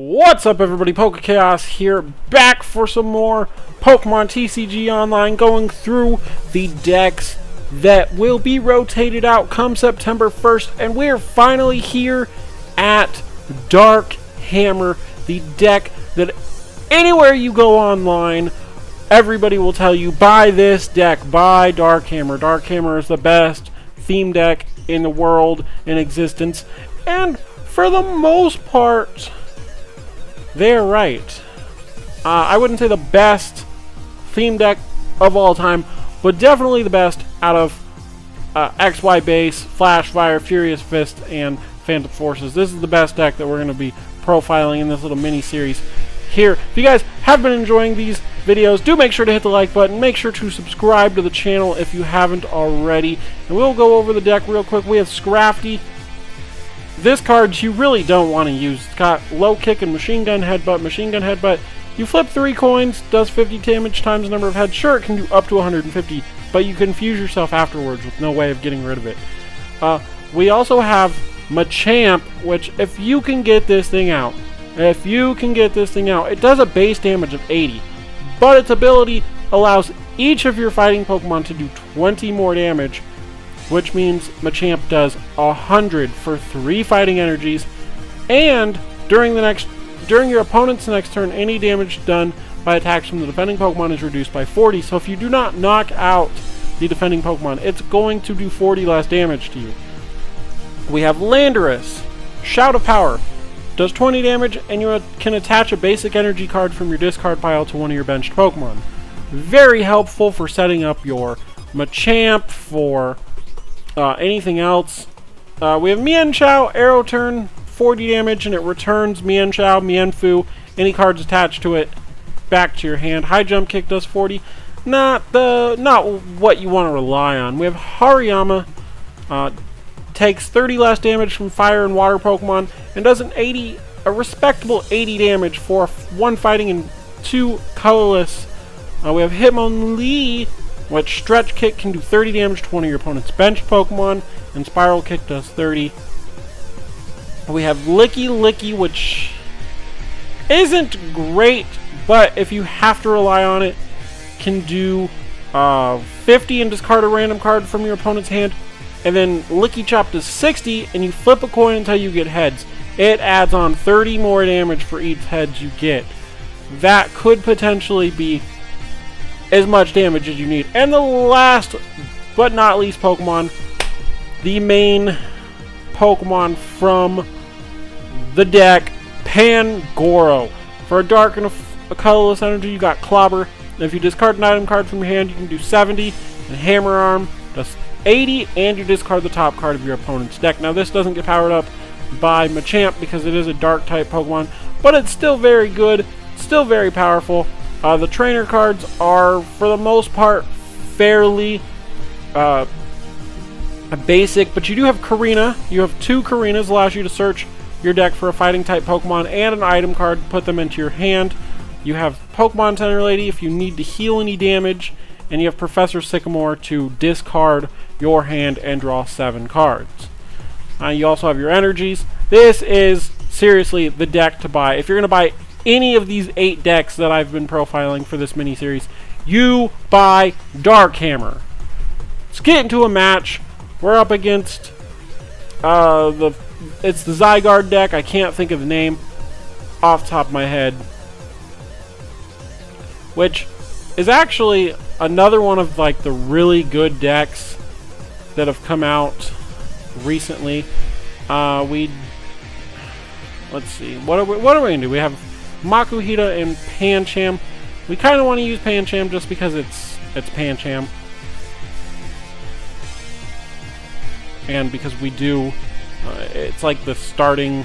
What's up, everybody? PokéKaos here, back for some more Pokemon TCG Online, going through the decks that will be rotated out come September 1st, and we're finally here at Dark Hammer, the deck that anywhere you go online, everybody will tell you, buy this deck, buy Dark Hammer. Dark Hammer is the best theme deck in the world in existence, and for the most part, they're right. I wouldn't say the best theme deck of all time, but definitely the best out of XY Base, Flash Fire, Furious Fist, and Phantom Forces. This is the best deck that we're going to be profiling in this little mini-series here. If you guys have been enjoying these videos, do make sure to hit the like button. Make sure to subscribe to the channel if you haven't already. And we'll go over the deck real quick. We have Scrafty. This card you really don't want to use. It's got low kick and machine gun headbutt. Machine gun headbutt, you flip 3 coins, does 50 damage times the number of heads. Sure, it can do up to 150, but you confuse yourself afterwards with no way of getting rid of it. We also have Machamp, which if you can get this thing out, it does a base damage of 80, but its ability allows each of your fighting Pokemon to do 20 more damage, which means Machamp does 100 for 3 fighting energies, and during your opponent's next turn, any damage done by attacks from the defending Pokemon is reduced by 40. So if you do not knock out the defending Pokemon, it's going to do 40 less damage to you. We have Landorus, Shout of Power, does 20 damage, and you can attach a basic energy card from your discard pile to one of your benched Pokemon. Very helpful for setting up your Machamp, for anything else. We have Mienshao, Arrow Turn, 40 damage, and it returns Mienshao, Mienfu, any cards attached to it, back to your hand. High Jump Kick does 40. Not what you want to rely on. We have Hariyama, takes 30 less damage from fire and water Pokemon, and does a respectable 80 damage for 1 fighting and 2 colorless. We have Hitmonlee, which Stretch Kick can do 30 damage to one of your opponent's benched Pokemon, and Spiral Kick does 30. We have Licky, which isn't great, but if you have to rely on it, can do 50 and discard a random card from your opponent's hand, and then Licky Chop does 60, and you flip a coin until you get heads. It adds on 30 more damage for each heads you get. That could potentially be as much damage as you need. And the last but not least Pokemon, the main Pokemon from the deck, Pangoro. For a dark and a colorless energy, you got Clobber. And if you discard an item card from your hand, you can do 70, and Hammer Arm does 80, and you discard the top card of your opponent's deck. Now this doesn't get powered up by Machamp because it is a dark type Pokemon, but it's still very good, still very powerful. The trainer cards are, for the most part, fairly basic, but you do have Karina. You have 2 Karinas, allows you to search your deck for a fighting type Pokemon and an item card, put them into your hand. You have Pokemon Center Lady if you need to heal any damage, and you have Professor Sycamore to discard your hand and draw 7 cards. You also have your energies. This is seriously the deck to buy. If you're going to buy any of these 8 decks that I've been profiling for this mini-series, you buy Dark Hammer. Let's get into a match. We're up against it's the Zygarde deck. I can't think of the name off the top of my head, which is actually another one of like the really good decks that have come out recently. Let's see, what are we gonna do? We have Makuhita and Pancham. We kind of want to use Pancham just because it's Pancham, and because we do. It's like the starting.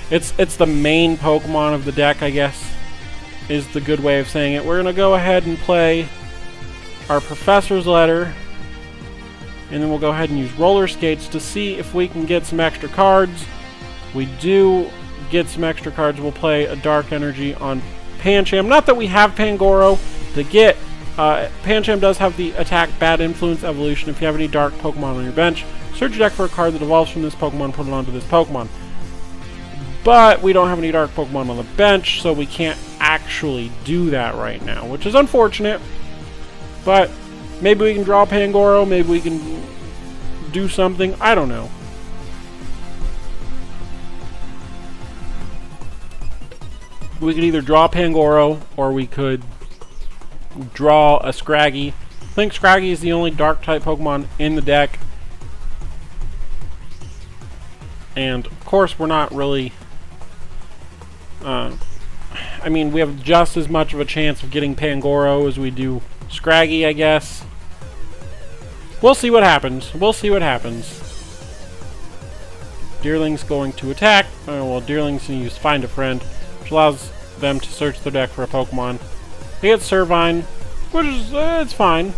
It's the main Pokemon of the deck, I guess, is the good way of saying it. We're gonna go ahead and play our Professor's Letter, and then we'll go ahead and use Roller Skates to see if we can get some extra cards. We do get some extra cards. We'll play a Dark Energy on Pancham. Not that we have Pangoro to get. Pancham does have the attack Bad Influence evolution. If you have any dark Pokemon on your bench, search your deck for a card that evolves from this Pokemon, put it onto this Pokemon. But we don't have any dark Pokemon on the bench, so we can't actually do that right now, which is unfortunate. But maybe we can draw Pangoro, maybe we can do something, I don't know. We could either draw Pangoro, or we could draw a Scraggy. I think Scraggy is the only Dark-type Pokemon in the deck. And, of course, we're not really... I mean, we have just as much of a chance of getting Pangoro as we do Scraggy, I guess. We'll see what happens. We'll see what happens. Deerling's going to attack. Well, Deerling's going to use Find a Friend, which allows them to search their deck for a Pokemon. They get Servine, which is, it's fine.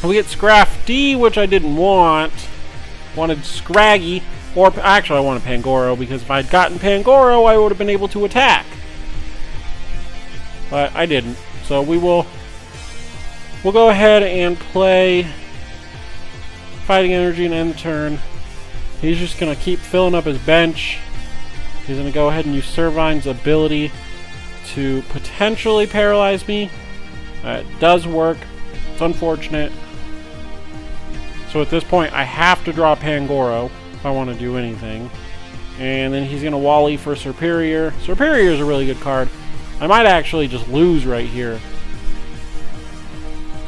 We get Scrafty, which I didn't want. Wanted Scraggy, or actually I wanted Pangoro, because if I'd gotten Pangoro, I would have been able to attack. But I didn't. So we'll go ahead and play Fighting Energy and end the turn. He's just going to keep filling up his bench. He's going to go ahead and use Servine's ability to potentially paralyze me. It does work. It's unfortunate. So at this point, I have to draw Pangoro if I want to do anything. And then he's going to Wally for Serperior. Serperior is a really good card. I might actually just lose right here.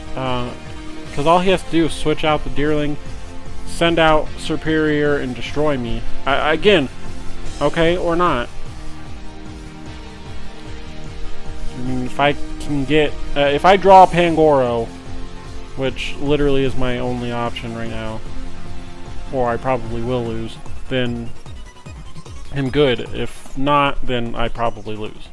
Because all he has to do is switch out the Deerling, send out Serperior, and destroy me. Again, okay, or not. I mean, if I can get... if I draw Pangoro, which literally is my only option right now, or I probably will lose, then I'm good. If not, then I probably lose.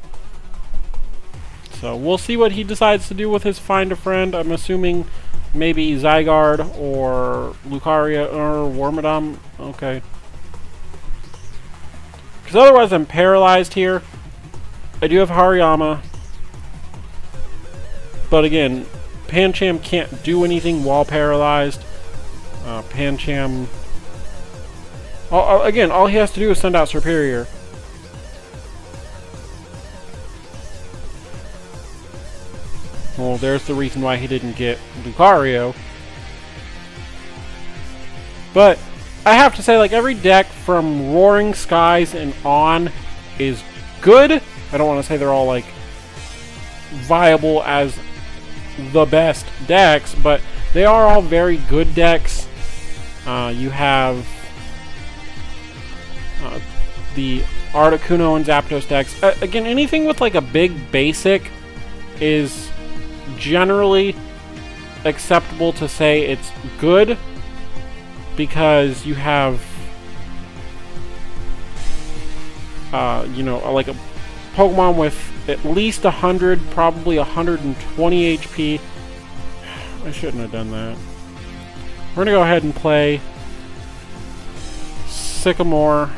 So we'll see what he decides to do with his Find a Friend. I'm assuming maybe Zygarde or Lucaria or Wormadam. Okay. Because otherwise I'm paralyzed here. I do have Hariyama. But again, Pancham can't do anything while paralyzed. Pancham... again, all he has to do is send out Serperior. Well, there's the reason why he didn't get Lucario. But I have to say, like, every deck from Roaring Skies and on is good. I don't want to say they're all, like, viable as the best decks, but they are all very good decks. You have the Articuno and Zapdos decks. Again, anything with, like, a big basic is generally acceptable to say it's good, because you have you know, like a Pokemon with at least 100, probably 120 HP. I shouldn't have done that. We're gonna go ahead and play Sycamore.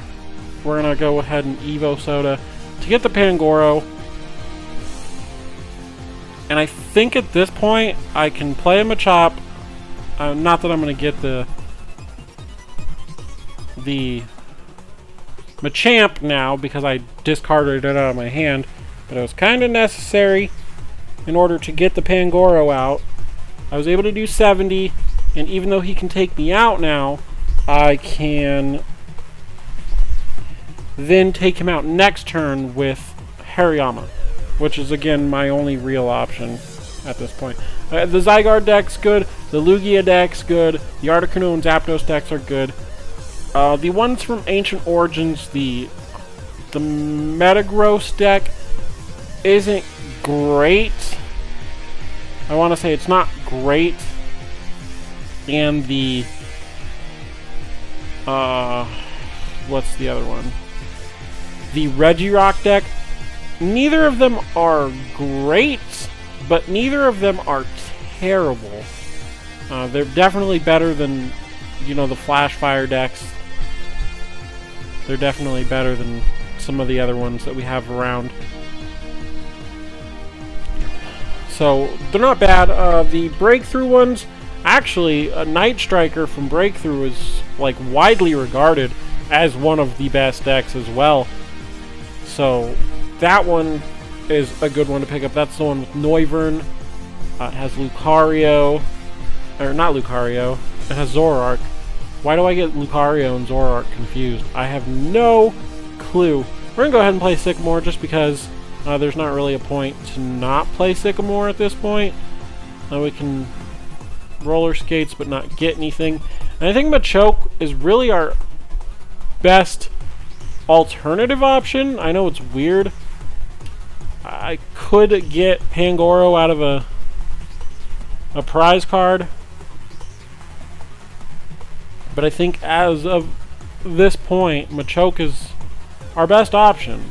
We're gonna go ahead and Evo Soda to get the Pangoro. And I think at this point, I can play a Machop. Not that I'm going to get the Machamp now, because I discarded it out of my hand. But it was kind of necessary in order to get the Pangoro out. I was able to do 70, and even though he can take me out now, I can then take him out next turn with Hariyama, which is, again, my only real option at this point. The Zygarde deck's good. The Lugia deck's good. The Articuno and Zapdos decks are good. The ones from Ancient Origins, the Metagross deck isn't great. I want to say it's not great. And the... what's the other one? The Regirock deck. Neither of them are great, but neither of them are terrible. They're definitely better than, you know, the Flash Fire decks. They're definitely better than some of the other ones that we have around. So, they're not bad. The Breakthrough ones, actually, a Night Striker from Breakthrough is, like, widely regarded as one of the best decks as well. So that one is a good one to pick up. That's the one with Noivern. It has Lucario, or not Lucario, it has Zoroark. Why do I get Lucario and Zoroark confused? I have no clue. We're going to go ahead and play Sycamore just because there's not really a point to not play Sycamore at this point. We can roller skates but not get anything. And I think Machoke is really our best alternative option. I know it's weird. I could get Pangoro out of a prize card, but I think as of this point, Machoke is our best option.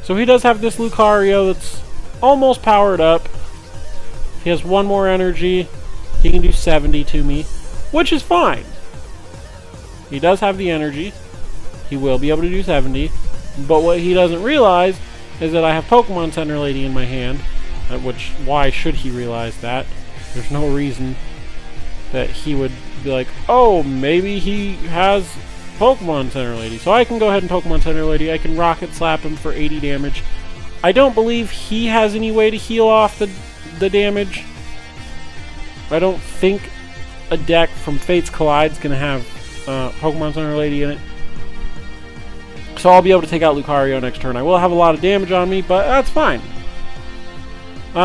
So he does have this Lucario that's almost powered up. If he has one more energy, he can do 70 to me, which is fine. He does have the energy. He will be able to do 70, but what he doesn't realize is that I have Pokemon Center Lady in my hand, which, why should he realize that? There's no reason that he would be like, oh, maybe he has Pokemon Center Lady. So I can go ahead and Pokemon Center Lady. I can Rocket Slap him for 80 damage. I don't believe he has any way to heal off the damage. I don't think a deck from Fates Collide is going to have Pokemon Center Lady in it. So I'll be able to take out Lucario next turn. I will have a lot of damage on me, but that's fine.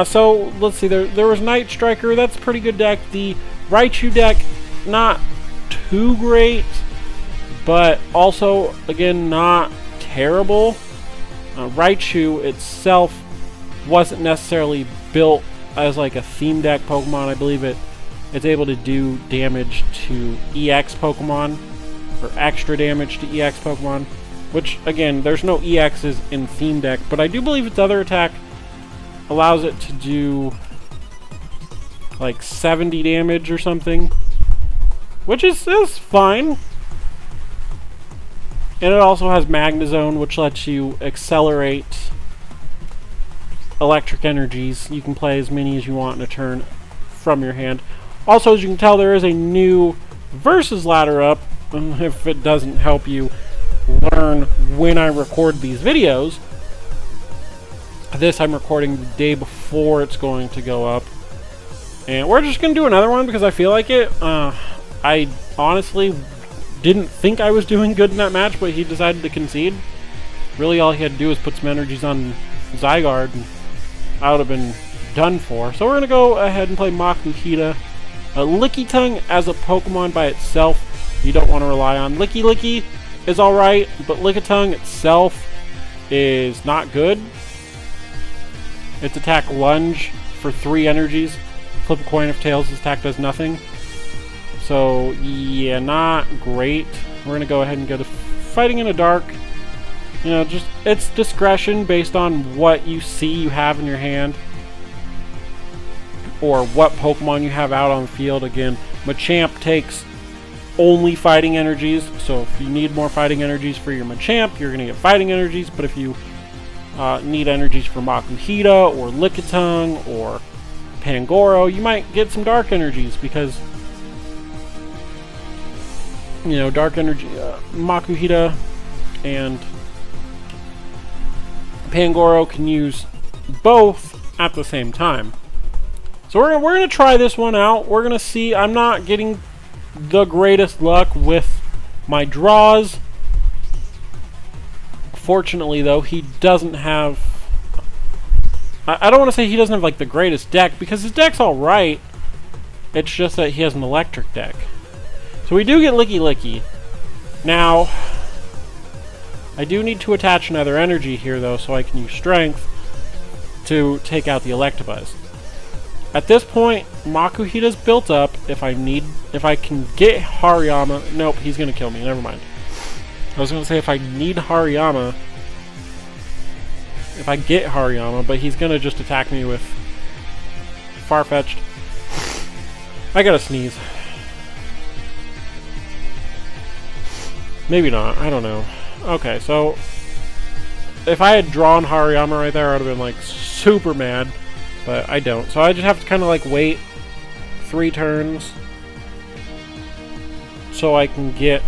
So, let's see. There was Night Striker. That's a pretty good deck. The Raichu deck, not too great, but also, again, not terrible. Raichu itself wasn't necessarily built as like a theme deck Pokemon. I believe it's able to do damage to EX Pokemon, or extra damage to EX Pokemon. Which, again, there's no EXs in Theme Deck, but I do believe its other attack allows it to do like 70 damage or something, which is fine. And it also has Magnezone, which lets you accelerate electric energies. You can play as many as you want in a turn from your hand. Also, as you can tell, there is a new Versus ladder up, if it doesn't help you learn when I record these videos. This I'm recording the day before it's going to go up, and we're just gonna do another one because I feel like it. I honestly didn't think I was doing good in that match, but he decided to concede. Really, all he had to do was put some energies on Zygarde, and I would have been done for. So we're gonna go ahead and play Makuhita. Lickitung as a Pokemon by itself, you don't want to rely on. Licky is alright, but Lickitung itself is not good. Its attack lunge for 3 energies. Flip a coin if tails, its attack does nothing. So, yeah, not great. We're going to go ahead and go to Fighting in the Dark. You know, just, it's discretion based on what you see you have in your hand, or what Pokemon you have out on the field. Again, Machamp takes only fighting energies, so if you need more fighting energies for your Machamp, you're going to get fighting energies, but if you need energies for Makuhita, or Lickitung, or Pangoro, you might get some dark energies, because, you know, dark energy, Makuhita and Pangoro can use both at the same time. So we're gonna try this one out. We're gonna see. I'm not getting the greatest luck with my draws. Fortunately, though, he doesn't have... I don't want to say he doesn't have, like, the greatest deck, because his deck's alright. It's just that he has an electric deck. So we do get Licky. Now, I do need to attach another energy here, though, so I can use Strength to take out the Electabuzz. At this point, Makuhita's built up. If I can get Hariyama... Nope, he's going to kill me. Never mind. I was going to say if I need Hariyama... If I get Hariyama, but he's going to just attack me with Farfetch'd. I gotta sneeze. Maybe not. I don't know. Okay, so... If I had drawn Hariyama right there, I would have been, like, super mad. But I don't. So I just have to kind of, like, wait 3 turns so I can get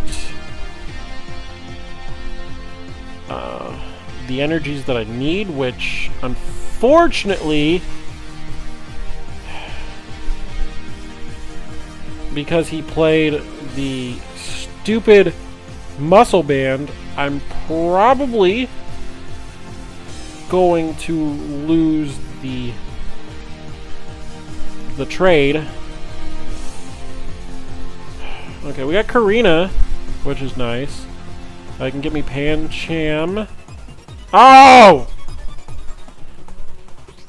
the energies that I need, which unfortunately, because he played the stupid muscle band, I'm probably going to lose the trade. Okay, we got Karina, which is nice. I can get me Pancham. Oh!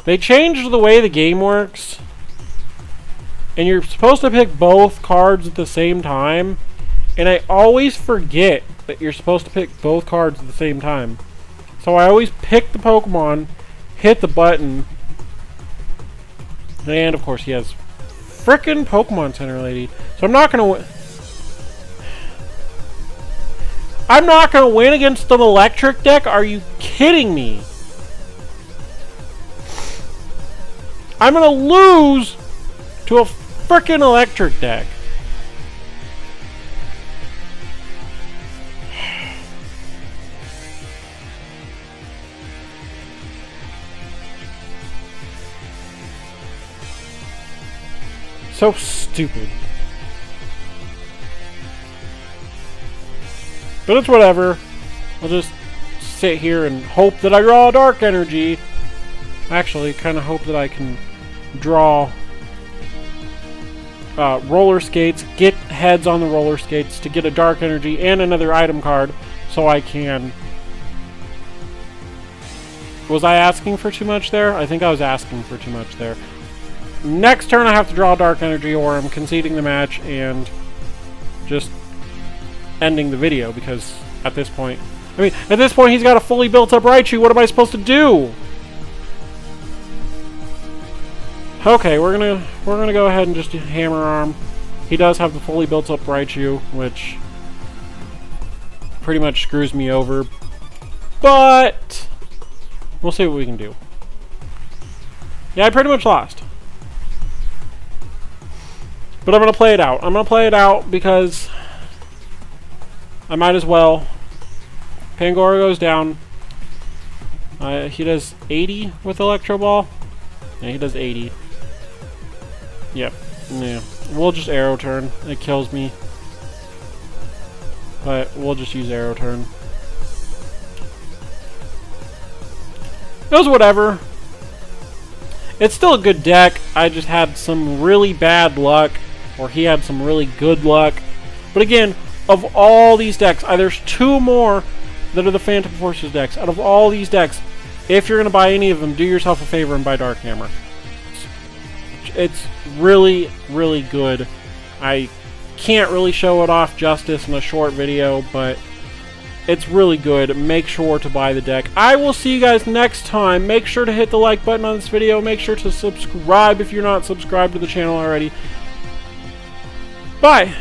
They changed the way the game works, and you're supposed to pick both cards at the same time, and I always forget that you're supposed to pick both cards at the same time. So I always pick the Pokemon, hit the button, and of course he has frickin' Pokemon Center Lady. So I'm not gonna win against an electric deck? Are you kidding me? I'm gonna lose to a frickin' electric deck. So stupid. But it's whatever. I'll just sit here and hope that I draw a dark energy. Actually, kind of hope that I can draw roller skates, get heads on the roller skates to get a dark energy and another item card so I can... Was I asking for too much there? I think I was asking for too much there. Next turn I have to draw dark energy, or I'm conceding the match and just ending the video, because at this point, he's got a fully built up Raichu. What am I supposed to do? Okay, we're gonna go ahead and just hammer arm. He does have the fully built up Raichu, which pretty much screws me over, but we'll see what we can do. Yeah, I pretty much lost. But I'm going to play it out. I'm going to play it out because I might as well. Pangoro goes down. He does 80 with Electro Ball. Yeah, he does 80. Yep. Yeah. We'll just Arrow Turn. It kills me. But we'll just use Arrow Turn. It was whatever. It's still a good deck. I just had some really bad luck. Or he had some really good luck. But again, of all these decks, there's two more that are the Phantom Forces decks. Out of all these decks, if you're going to buy any of them, do yourself a favor and buy Dark Hammer. It's really, really good. I can't really show it off justice in a short video, but it's really good. Make sure to buy the deck. I will see you guys next time. Make sure to hit the like button on this video. Make sure to subscribe if you're not subscribed to the channel already. Bye!